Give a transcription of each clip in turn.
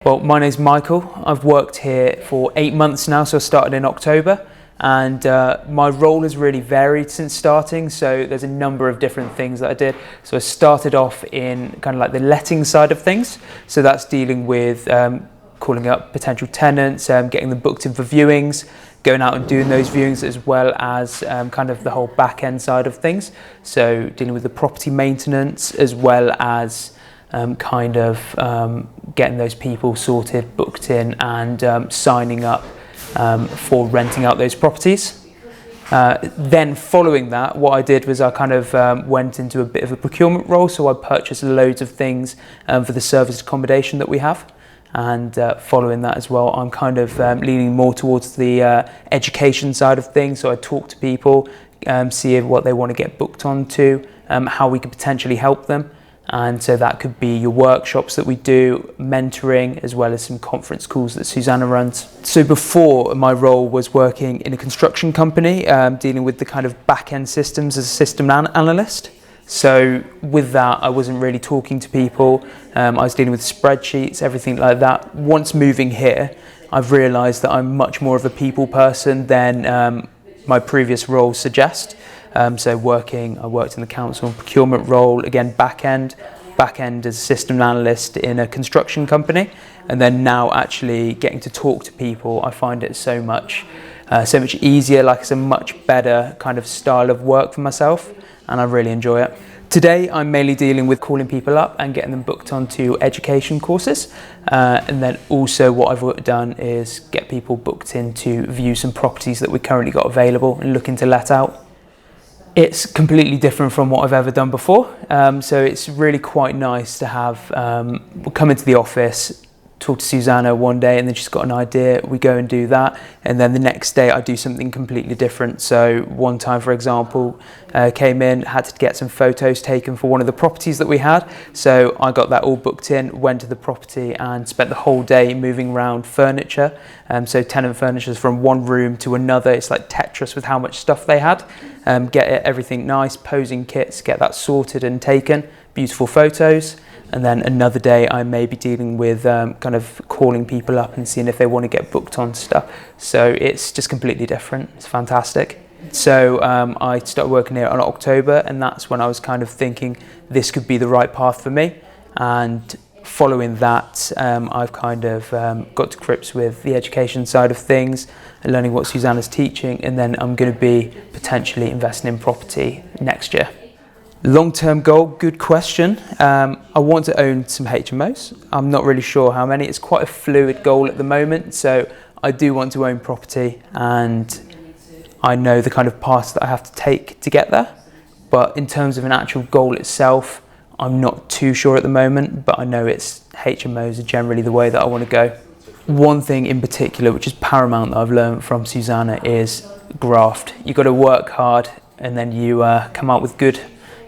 Well, my name's Michael. I've worked here for 8 months now, so I started in October, and my role has really varied since starting, so there's a number of different things that I did. So I started off in kind of like the letting side of things, so that's dealing with calling up potential tenants, getting them booked in for viewings, going out and doing those viewings, as well as kind of the whole back end side of things, so dealing with the property maintenance, as well as getting those people sorted, booked in, and signing up for renting out those properties. Then following that, what I did was I kind of went into a bit of a procurement role, so I purchased loads of things for the serviced accommodation that we have. And following that as well, I'm kind of leaning more towards the education side of things, so I talk to people, see what they want to get booked onto, how we could potentially help them. And so that could be your workshops that we do, mentoring, as well as some conference calls that Susannah runs. So before, my role was working in a construction company, dealing with the kind of back-end systems as a system analyst. So with that, I wasn't really talking to people. I was dealing with spreadsheets, everything like that. Once moving here, I've realised that I'm much more of a people person than my previous roles suggest. I worked in the council and procurement role, again back end as a system analyst in a construction company, and then now actually getting to talk to people, I find it so much easier. Like, it's a much better kind of style of work for myself, and I really enjoy it. Today I'm mainly dealing with calling people up and getting them booked onto education courses, and then also what I've done is get people booked in to view some properties that we've currently got available and looking to let out. It's completely different from what I've ever done before, so it's really quite nice to have come into the office, talk to Susannah one day, and then she's got an idea, we go and do that, and then the next day I do something completely different. So one time, for example, came in, had to get some photos taken for one of the properties that we had, so I got that all booked in, went to the property and spent the whole day moving around furniture, so tenant furniture from one room to another. It's like Tetris with how much stuff they had. Get everything nice, posing kits, get that sorted and taken, beautiful photos. And then another day I may be dealing with kind of calling people up and seeing if they want to get booked on stuff. So it's just completely different. It's fantastic. So I started working here in October, and that's when I was kind of thinking this could be the right path for me. And following that, I've kind of got to grips with the education side of things and learning what Susannah's teaching, and then I'm going to be potentially investing in property next year. Long-term goal, good question. I want to own some HMOs. I'm not really sure how many. It's quite a fluid goal at the moment, so I do want to own property, and I know the kind of paths that I have to take to get there. But in terms of an actual goal itself, I'm not too sure at the moment, but I know it's HMOs are generally the way that I want to go. One thing in particular, which is paramount, that I've learned from Susannah, is graft. You've got to work hard, and then you come out with good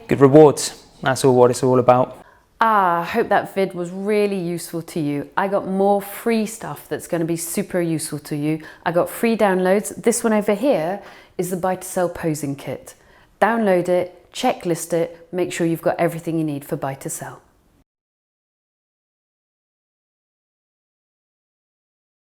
rewards. That's all what it's all about. I hope that vid was really useful to you. I got more free stuff that's going to be super useful to you. I got free downloads. This one over here is the buy to sell posing kit. Download it, checklist it, make sure you've got everything you need for buy to sell.